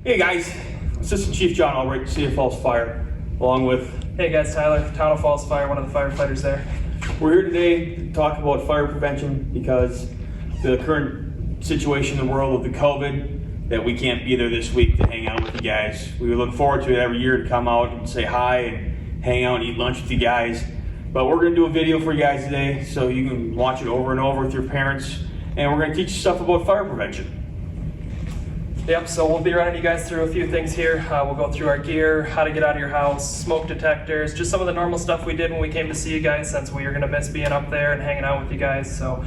Hey guys, Assistant Chief John Albright, City of Falls Fire, along with... Hey guys, Tyler, Town of Falls Fire, one of the firefighters there. We're here today to talk about fire prevention because the current situation in the world with the COVID, that we can't be there this week to hang out with you guys. We look forward to it every year to come out and say hi and hang out and eat lunch with you guys. But we're going to do a video for you guys today so you can watch it over and over with your parents, and we're going to teach you stuff about fire prevention. Yep, so we'll be running you guys through a few things here. We'll go through our gear, how to get out of your house, smoke detectors, just some of the normal stuff we did when we came to see you guys, since we were going to miss being up there and hanging out with you guys. So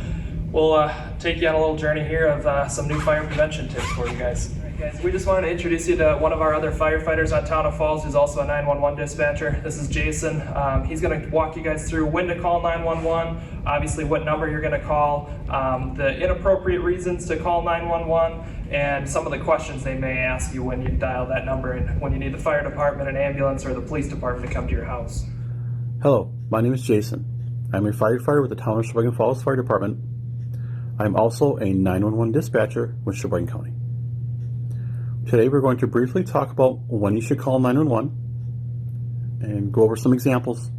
we'll take you on a little journey here of some new fire prevention tips for you guys. All right, guys, we just wanted to introduce you to one of our other firefighters on Town of Falls, who's also a 911 dispatcher. This is Jason. He's going to walk you guys through when to call 911, obviously what number you're going to call, the inappropriate reasons to call 911, and some of the questions they may ask you when you dial that number and when you need the fire department, an ambulance, or the police department to come to your house. Hello, my name is Jason. I'm a firefighter with the Town of Sheboygan Falls Fire Department. I'm also a 911 dispatcher with Sheboygan County. Today we're going to briefly talk about when you should call 911 and go over some examples.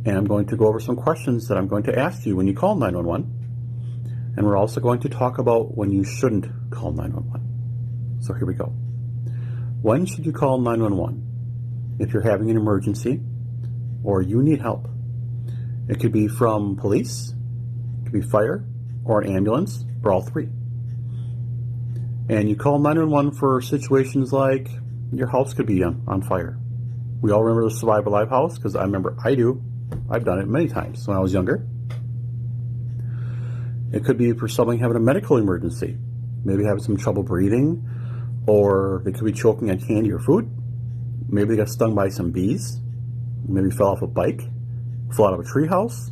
And I'm going to go over some questions that I'm going to ask you when you call 911. And we're also going to talk about when you shouldn't call 911. So here we go. When should you call 911? If you're having an emergency or you need help. It could be from police, it could be fire, or an ambulance, or all three. And you call 911 for situations like your house could be on fire. We all remember the Survive Alive house, because I do. I've done it many times when I was younger. It could be for someone having a medical emergency, maybe having some trouble breathing, or they could be choking on candy or food. Maybe they got stung by some bees, maybe fell off a bike, fell out of a treehouse.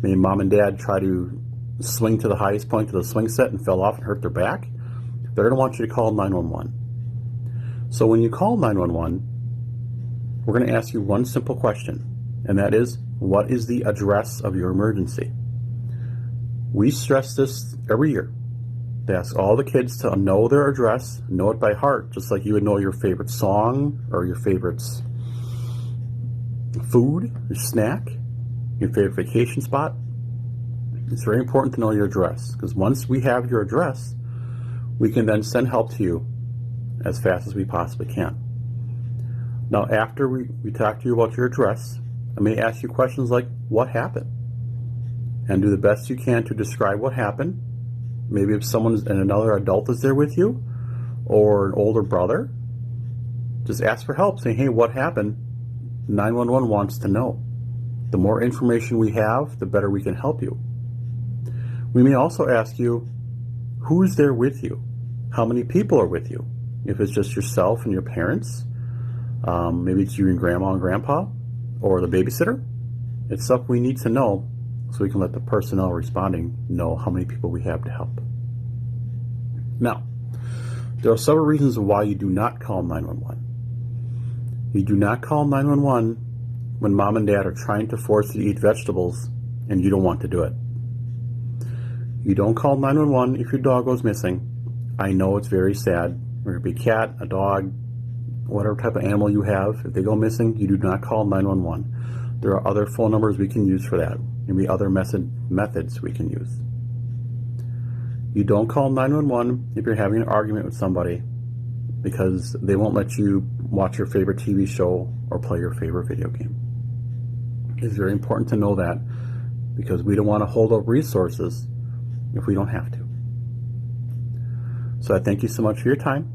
Maybe mom and dad try to swing to the highest point of the swing set and fell off and hurt their back. They're going to want you to call 911. So when you call 911, we're going to ask you one simple question, and that is, what is the address of your emergency? We stress this every year. They ask all the kids to know their address, know it by heart, just like you would know your favorite song or your favorite food, your snack, your favorite vacation spot. It's very important to know your address, because once we have your address, we can then send help to you as fast as we possibly can. Now, after we talk to you about your address, I may ask you questions like, what happened? And do the best you can to describe what happened. Maybe if another adult is there with you, or an older brother, just ask for help, saying, hey, what happened? 911 wants to know. The more information we have, the better we can help you. We may also ask you, who's there with you? How many people are with you? If it's just yourself and your parents, maybe it's you and grandma and grandpa, or the babysitter. It's stuff we need to know so we can let the personnel responding know how many people we have to help. Now, there are several reasons why you do not call 911. You do not call 911 when mom and dad are trying to force you to eat vegetables and you don't want to do it. You don't call 911 if your dog goes missing. I know it's very sad. Whether it be a cat, a dog, whatever type of animal you have, if they go missing, you do not call 911. There are other phone numbers we can use for that. Maybe other methods we can use. You don't call 911 if you're having an argument with somebody, because they won't let you watch your favorite TV show or play your favorite video game. It's very important to know that, because we don't want to hold up resources if we don't have to. So I thank you so much for your time.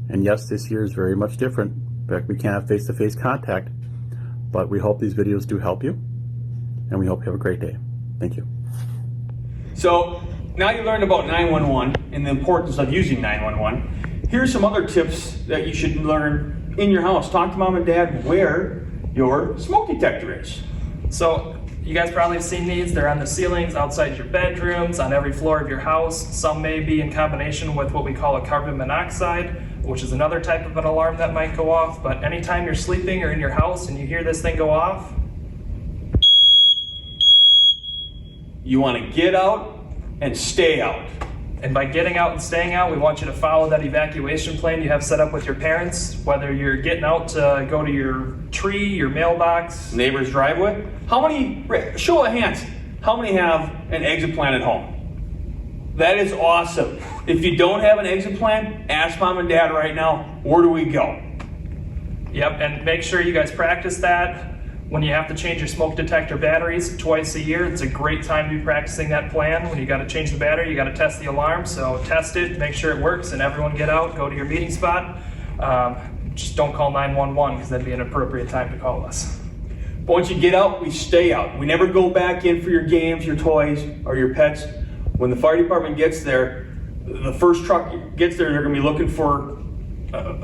And yes, this year is very much different. In fact, we can't have face-to-face contact, but we hope these videos do help you, and we hope you have a great day. Thank you. So now you learned about 911 and the importance of using 911. Here's some other tips that you should learn in your house. Talk to mom and dad where your smoke detector is. So you guys probably have seen these. They're on the ceilings, outside your bedrooms, on every floor of your house. Some may be in combination with what we call a carbon monoxide, which is another type of an alarm that might go off. But anytime you're sleeping or in your house and you hear this thing go off, you want to get out and stay out. And by getting out and staying out, we want you to follow that evacuation plan you have set up with your parents, whether you're getting out to go to your tree, your mailbox. Neighbor's driveway. How many, show of hands, how many have an exit plan at home? That is awesome. If you don't have an exit plan, ask mom and dad right now, where do we go? Yep, and make sure you guys practice that. When you have to change your smoke detector batteries twice a year, it's a great time to be practicing that plan. When you got to change the battery, you got to test the alarm. So test it, make sure it works, and everyone get out, go to your meeting spot. Just don't call 911 because that'd be an appropriate time to call us. But once you get out, we stay out. We never go back in for your games, your toys, or your pets. When the fire department gets there, the first truck gets there, they're going to be looking for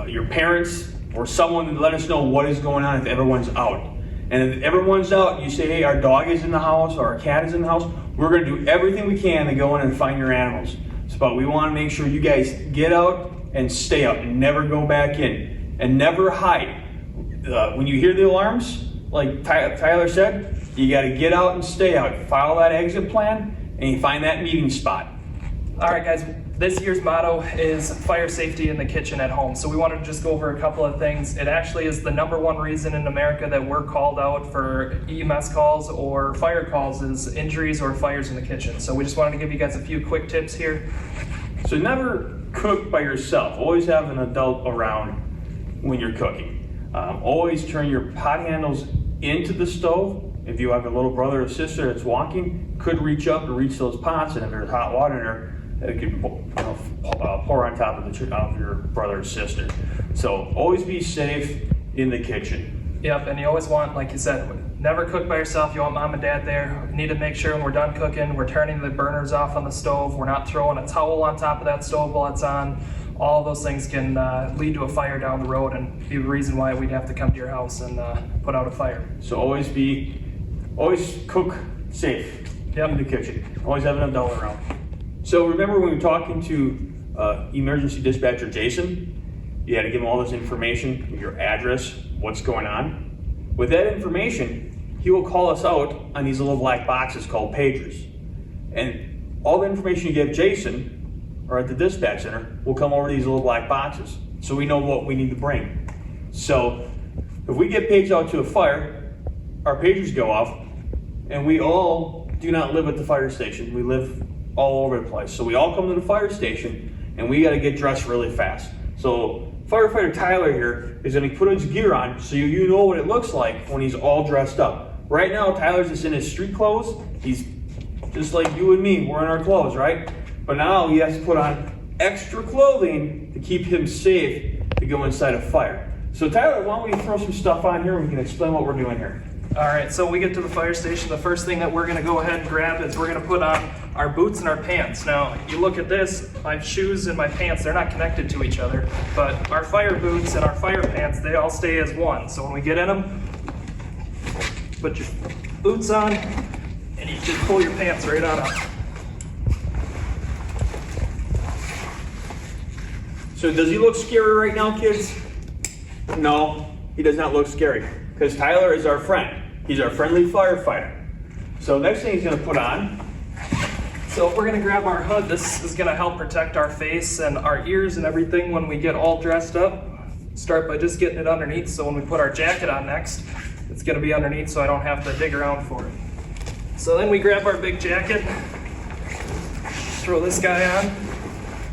your parents or someone to let us know what is going on if everyone's out. And if everyone's out, you say, hey, our dog is in the house or our cat is in the house, we're going to do everything we can to go in and find your animals. But we want to make sure you guys get out and stay out and never go back in and never hide. When you hear the alarms, like Tyler said, you got to get out and stay out. Follow that exit plan and you find that meeting spot. All right, guys, this year's motto is fire safety in the kitchen at home. So we wanted to just go over a couple of things. It actually is the #1 reason in America that we're called out for EMS calls or fire calls is injuries or fires in the kitchen. So we just wanted to give you guys a few quick tips here. So never cook by yourself. Always have an adult around when you're cooking. Always turn your pot handles into the stove. If you have a little brother or sister that's walking, could reach up and reach those pots, and if there's hot water in there, it could pour on top of your brother or sister. So always be safe in the kitchen. Yep, and you always want, like you said, never cook by yourself. You want mom and dad there. You need to make sure when we're done cooking, we're turning the burners off on the stove. We're not throwing a towel on top of that stove while it's on. All of those things can lead to a fire down the road and be the reason why we'd have to come to your house and put out a fire. So always cook safe in the kitchen. Always have an adult around. So remember when we were talking to emergency dispatcher Jason, you had to give him all this information, your address, what's going on. With that information, he will call us out on these little black boxes called pagers. And all the information you give Jason, or at the dispatch center, will come over these little black boxes. So we know what we need to bring. So if we get paged out to a fire, our pagers go off, and we all do not live at the fire station. We live all over the place. So we all come to the fire station and we got to get dressed really fast. So firefighter Tyler here is going to put his gear on so you know what it looks like when he's all dressed up. Right now, Tyler's just in his street clothes. He's just like you and me, wearing our clothes, right? But now he has to put on extra clothing to keep him safe to go inside a fire. So Tyler, why don't we throw some stuff on here and we can explain what we're doing here. All right, so we get to the fire station. The first thing that we're gonna go ahead and grab is we're gonna put on our boots and our pants. Now, you look at this, my shoes and my pants, they're not connected to each other, but our fire boots and our fire pants, they all stay as one. So when we get in them, put your boots on, and you just pull your pants right on up. So does he look scary right now, kids? No, he does not look scary, because Tyler is our friend. He's our friendly firefighter. So next thing he's gonna put on. So we're gonna grab our hood. This is gonna help protect our face and our ears and everything when we get all dressed up. Start by just getting it underneath, so when we put our jacket on next, it's gonna be underneath so I don't have to dig around for it. So then we grab our big jacket, throw this guy on.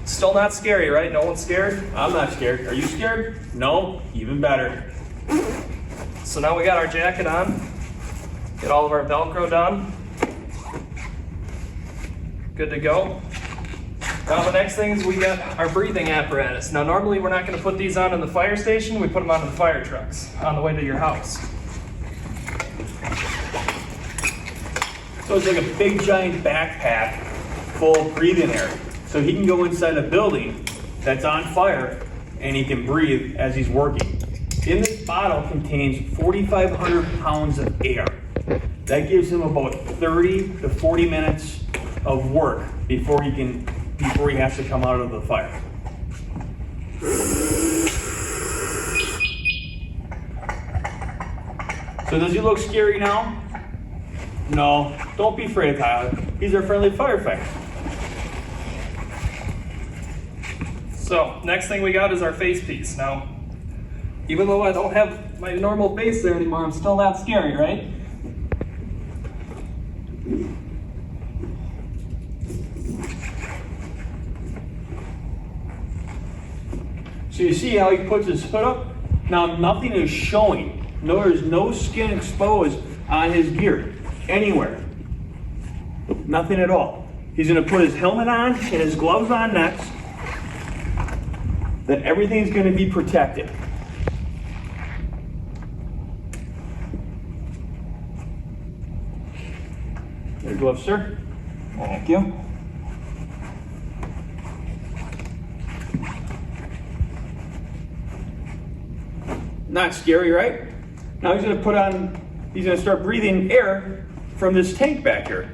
Still not scary, right? No one's scared? I'm not scared. Are you scared? No, even better. So now we got our jacket on, get all of our Velcro done. Good to go. Now the next thing is we got our breathing apparatus. Now normally we're not gonna put these on in the fire station, we put them onto the fire trucks on the way to your house. So it's like a big giant backpack full of breathing air. So he can go inside a building that's on fire and he can breathe as he's working. In this bottle contains 4,500 pounds of air. That gives him about 30 to 40 minutes of work before he has to come out of the fire. So does he look scary now? No, don't be afraid of Tyler. He's our friendly firefighter. So next thing we got is our face piece. Now, even though I don't have my normal face there anymore, I'm still not scary, right? So you see how he puts his hood up? Now nothing is showing. No, there's no skin exposed on his gear anywhere. Nothing at all. He's going to put his helmet on and his gloves on next. Then everything's going to be protected. Your gloves, sir. Thank you. Not scary, right? Now he's going to start breathing air from this tank back here.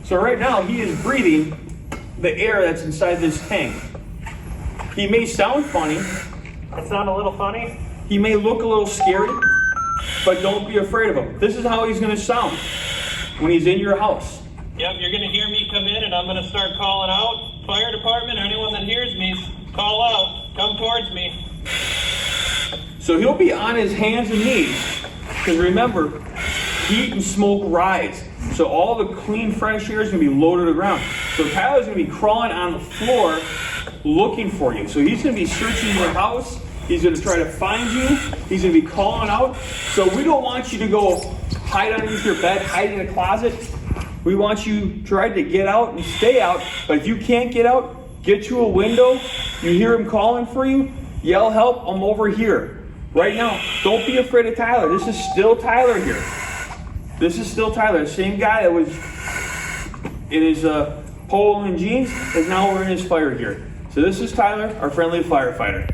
So right now he is breathing the air that's inside this tank. He may sound funny. I sound a little funny. He may look a little scary, but don't be afraid of him. This is how he's going to sound when he's in your house. Yep, you're going to hear me come in and I'm going to start calling out. Fire department, anyone that hears me, call out. Come towards me. So he'll be on his hands and knees, because remember, heat and smoke rise. So all the clean, fresh air is going to be low to the ground. So Tyler's going to be crawling on the floor looking for you. So he's going to be searching your house. He's going to try to find you. He's going to be calling out. So we don't want you to go hide underneath your bed, hide in a closet. We want you to try to get out and stay out. But if you can't get out, get to a window. You hear him calling for you, yell help, I'm over here. Right now, don't be afraid of Tyler. This is still Tyler here. This is still Tyler. The same guy that was in his polo and jeans is now wearing his fire gear. So this is Tyler, our friendly firefighter.